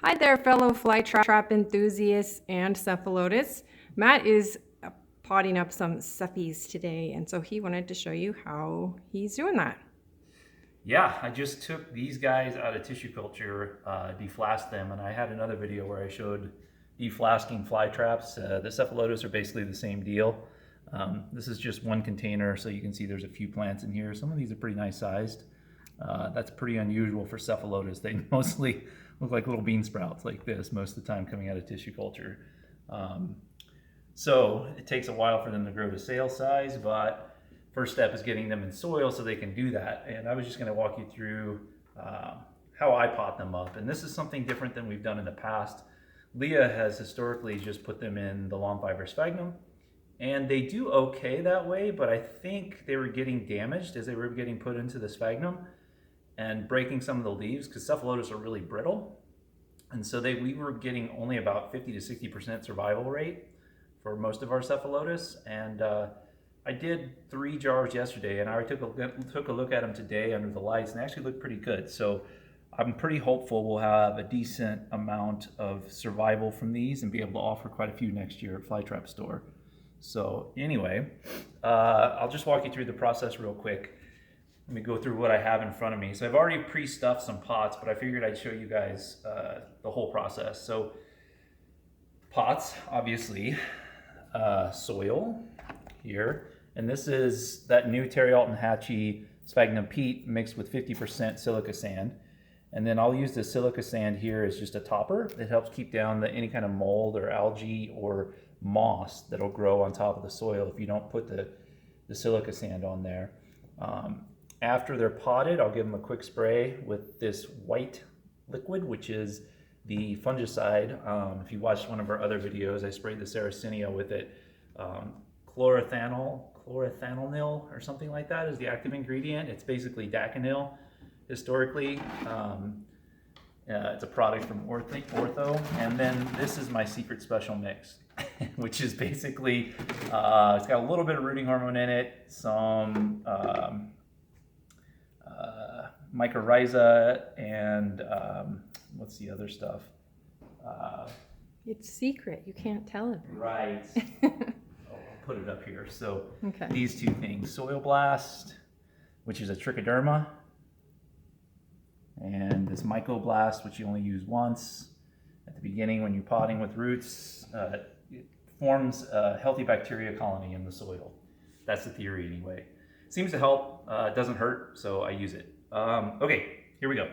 Hi there, fellow fly trap enthusiasts and cephalotus. Matt is potting up some cephies today, and so he wanted to show you how he's doing that. Yeah, I just took these guys out of tissue culture, deflasked them, and I had another video where I showed deflasking fly traps. The Cephalotus are basically the same deal. This is just one container, so you can see there's a few plants in here. Some of these are pretty nice sized. That's pretty unusual for Cephalotus. They mostly look like little bean sprouts like this most of the time coming out of tissue culture. So it takes a while for them to grow to sale size, but first step is getting them in soil so they can do that. And I was just going to walk you through how I pot them up. And this is something different than we've done in the past. Leah has historically just put them in the long fiber sphagnum, and they do okay that way, but I think they were getting damaged as they were getting put into the sphagnum and breaking some of the leaves because Cephalotus are really brittle. And so we were getting only about 50 to 60% survival rate for most of our Cephalotus. And I did 3 jars yesterday, and I took a look at them today under the lights, and they actually look pretty good. So I'm pretty hopeful we'll have a decent amount of survival from these and be able to offer quite a few next year at Flytrap Store. So anyway, I'll just walk you through the process real quick. Let me go through what I have in front of me. So I've already pre-stuffed some pots, but I figured I'd show you guys the whole process. So pots, obviously, soil here. And this is that new Terry Alton Hatchie sphagnum peat mixed with 50% silica sand. And then I'll use the silica sand here as just a topper. It helps keep down any kind of mold or algae or moss that'll grow on top of the soil if you don't put the silica sand on there. After they're potted, I'll give them a quick spray with this white liquid, which is the fungicide. If you watched one of our other videos, I sprayed the Sarracenia with it. Chlorothalonil or something like that is the active ingredient. It's basically Daconil historically. It's a product from Ortho. And then this is my secret special mix, which is basically, it's got a little bit of rooting hormone in it, some mycorrhiza, and what's the other stuff? It's secret. You can't tell it. Right. I'll put it up here. So Okay. These two things, Soil Blast, which is a trichoderma, and this Mycoblast, which you only use once at the beginning when you're potting with roots. It forms a healthy bacteria colony in the soil. That's the theory anyway. Seems to help, it doesn't hurt, so I use it. Okay, here we go.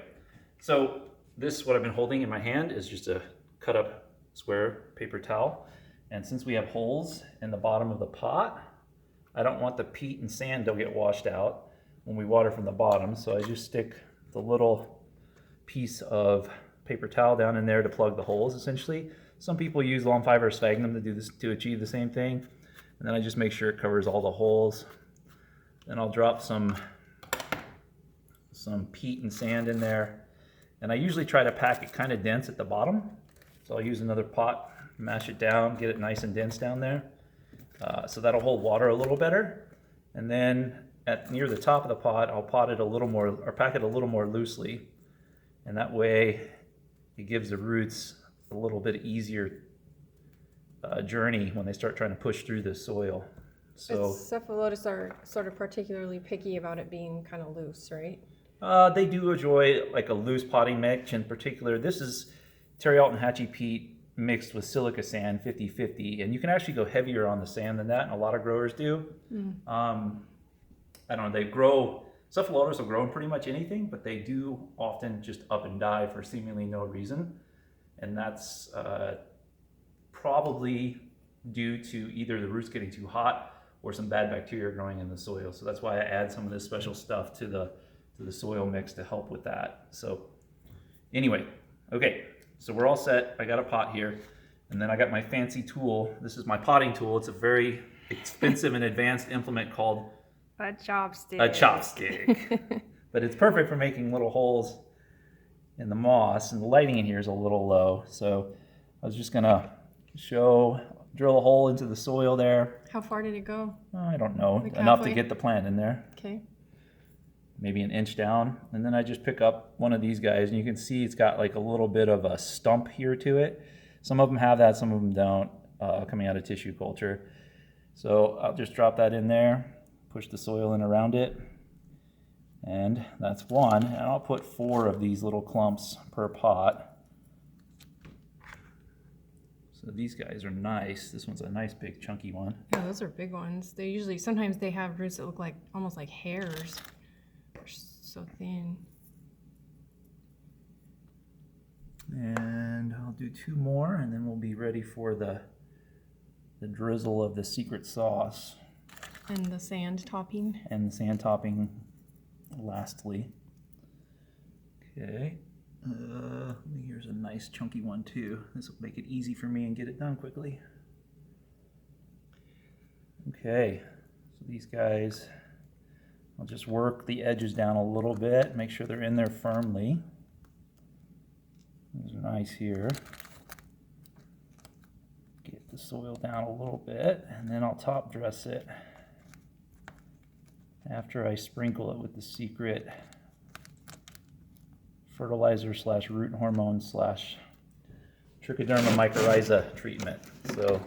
So this, what I've been holding in my hand, is just a cut up square paper towel. And since we have holes in the bottom of the pot, I don't want the peat and sand to get washed out when we water from the bottom. So I just stick the little piece of paper towel down in there to plug the holes, essentially. Some people use long fiber sphagnum to do this, to achieve the same thing. And then I just make sure it covers all the holes. Then I'll drop some peat and sand in there. And I usually try to pack it kind of dense at the bottom. So I'll use another pot, mash it down, get it nice and dense down there. So that'll hold water a little better. And then near the top of the pot, I'll pot it a little more, or pack it a little more loosely. And that way it gives the roots a little bit easier journey when they start trying to push through the soil. So Cephalotus are sort of particularly picky about it being kind of loose, right? they do enjoy like a loose potting mix. In particular, this is Terry Alton Hatchie peat mixed with silica sand, 50-50, and you can actually go heavier on the sand than that, and a lot of growers do. I don't know, they grow, Cephalotus will grow in pretty much anything, but they do often just up and die for seemingly no reason, and that's probably due to either the roots getting too hot or some bad bacteria growing in the soil. So that's why I add some of this special stuff to the soil mix to help with that. So anyway, okay, so we're all set. I got a pot here, and then I got my fancy tool. This is my potting tool. It's a very expensive and advanced implement called A chopstick. a chopstick. But it's perfect for making little holes in the moss, and the lighting in here is a little low. So I was just gonna drill a hole into the soil there. How far did it go? I don't know, Like enough to halfway? get the plant in there. Okay. maybe an inch down. And then I just pick up one of these guys, and you can see it's got like a little bit of a stump here to it. Some of them have that, some of them don't, coming out of tissue culture. So I'll just drop that in there, push the soil in around it, and that's one. And I'll put 4 of these little clumps per pot. So these guys are nice. This one's a nice big chunky one. Yeah, those are big ones. They usually, sometimes they have roots that look like almost like hairs. They're so thin. And I'll do 2 more, and then we'll be ready for the drizzle of the secret sauce. And the sand topping. And the sand topping lastly. Okay. Here's a nice chunky one too. This will make it easy for me and get it done quickly. Okay, so these guys, I'll just work the edges down a little bit, make sure they're in there firmly. These are nice here. Get the soil down a little bit, and then I'll top dress it after I sprinkle it with the secret fertilizer / root hormone / Trichoderma mycorrhiza treatment. So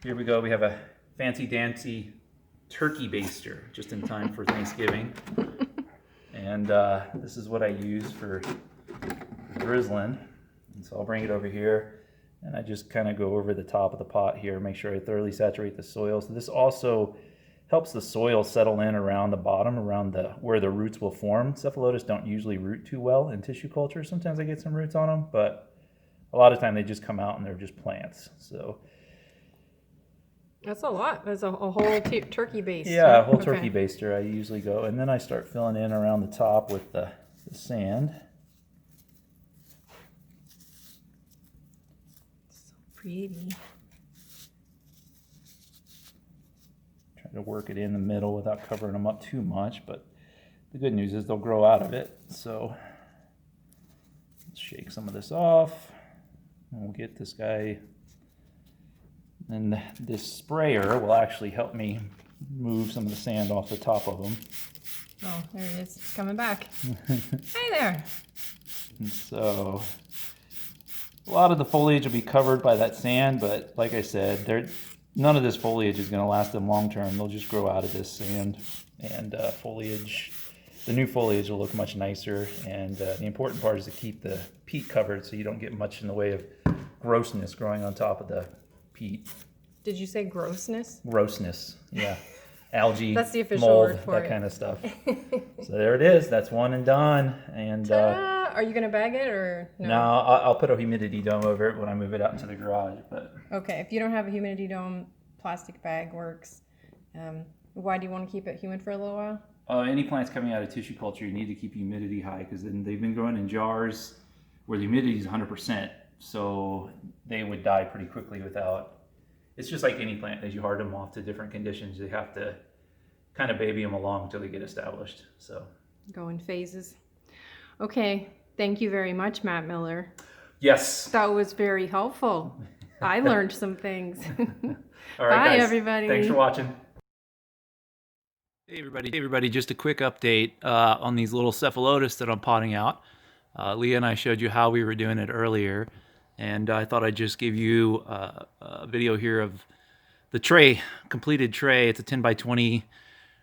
here we go. We have a fancy dancy turkey baster just in time for Thanksgiving. And this is what I use for drizzling. And so I'll bring it over here, and I just kind of go over the top of the pot here, make sure I thoroughly saturate the soil. So this also helps the soil settle in around the bottom, around where the roots will form. Cephalotus don't usually root too well in tissue culture. Sometimes I get some roots on them, but a lot of time they just come out and they're just plants. So that's a lot. That's a whole turkey base. Yeah, a whole turkey baster I usually go. And then I start filling in around the top with the sand. So pretty. To work it in the middle without covering them up too much, but the good news is they'll grow out of it. So let's shake some of this off, and we'll get this guy, and this sprayer will actually help me move some of the sand off the top of them. Oh, there it is. It's coming back. Hey there. And so a lot of the foliage will be covered by that sand, but like I said, none of this foliage is going to last them long term. They'll just grow out of this sand, and foliage. The new foliage will look much nicer, and the important part is to keep the peat covered so you don't get much in the way of grossness growing on top of the peat. Did you say grossness? Grossness, yeah. Algae, that's the official mold, word for that it. Kind of stuff. So there it is. That's one and done. And are you going to bag it or no? No, I'll put a humidity dome over it when I move it out into the garage. But okay, if you don't have a humidity dome, plastic bag works. Why do you want to keep it humid for a little while? Any plants coming out of tissue culture, you need to keep humidity high, because then they've been growing in jars where the humidity is 100%, so they would die pretty quickly without. It's just like any plant. As you harden them off to different conditions, you have to kind of baby them along until they get established. So go in phases. Okay, thank you very much, Matt Miller. Yes. That was very helpful. I learned some things. All right, Bye, guys. everybody. Thanks for watching. Hey everybody, just a quick update on these little Cephalotus that I'm potting out. Leah and I showed you how we were doing it earlier, and I thought I'd just give you a video here of the tray, completed tray. It's a 10 by 20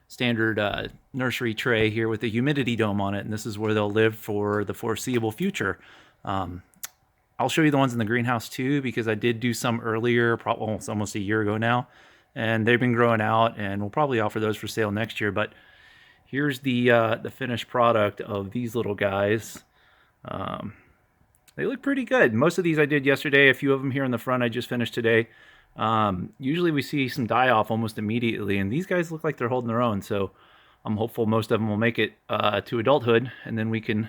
standard nursery tray here with a humidity dome on it, and this is where they'll live for the foreseeable future. I'll show you the ones in the greenhouse too, because I did do some earlier, almost a year ago now, and they've been growing out, and we'll probably offer those for sale next year. But here's the finished product of these little guys. They look pretty good. Most of these I did yesterday. A few of them here in the front I just finished today. Usually we see some die off almost immediately, and these guys look like they're holding their own. So I'm hopeful most of them will make it to adulthood, and then we can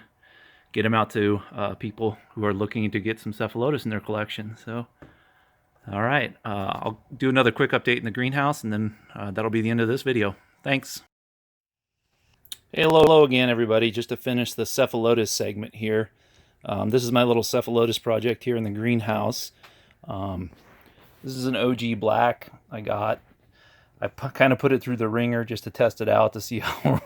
get them out to people who are looking to get some Cephalotus in their collection. So, all right, I'll do another quick update in the greenhouse, and then that'll be the end of this video. Thanks. Hey, hello again, everybody. Just to finish the Cephalotus segment here. This is my little Cephalotus project here in the greenhouse. This is an OG black I got. I kind of put it through the ringer just to test it out to see how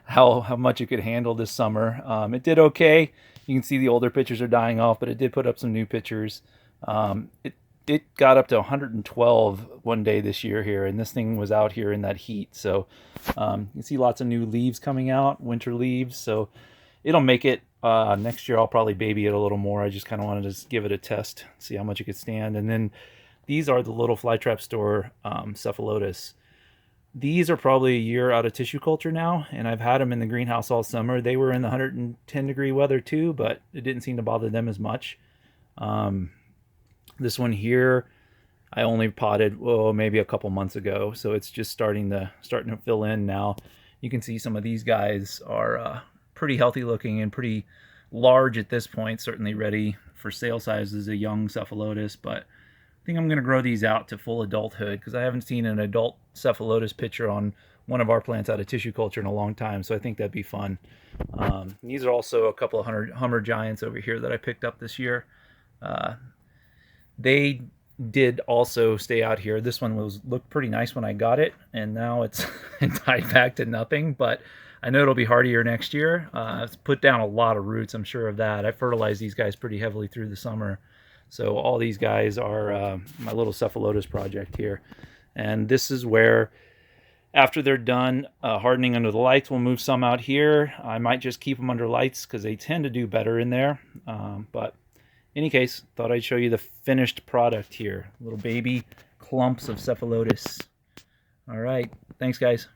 how much it could handle this summer. It did okay. You can see the older pictures are dying off, but it did put up some new pictures. It got up to 112 one day this year here, and this thing was out here in that heat. So you can see lots of new leaves coming out, winter leaves. So it'll make it. Next year I'll probably baby it a little more. I just kind of wanted to give it a test, see how much it could stand. And then these are the little flytrap store Cephalotus. These are probably a year out of tissue culture now, and I've had them in the greenhouse all summer. They were in the 110-degree weather too, but it didn't seem to bother them as much. This one here, I only potted, maybe a couple months ago, so it's just starting to fill in now. You can see some of these guys are pretty healthy looking and pretty large at this point, certainly ready for sale size as a young Cephalotus, but I think I'm going to grow these out to full adulthood because I haven't seen an adult Cephalotus picture on one of our plants out of tissue culture in a long time, so I think that'd be fun. These are also a couple of Hummer Giants over here that I picked up this year. They did also stay out here. This one looked pretty nice when I got it, and now it's died back to nothing, but I know it'll be hardier next year. It's put down a lot of roots, I'm sure of that. I fertilized these guys pretty heavily through the summer. So all these guys are my little Cephalotus project here. And this is where, after they're done hardening under the lights, we'll move some out here. I might just keep them under lights because they tend to do better in there. But in any case, thought I'd show you the finished product here. Little baby clumps of Cephalotus. All right. Thanks, guys.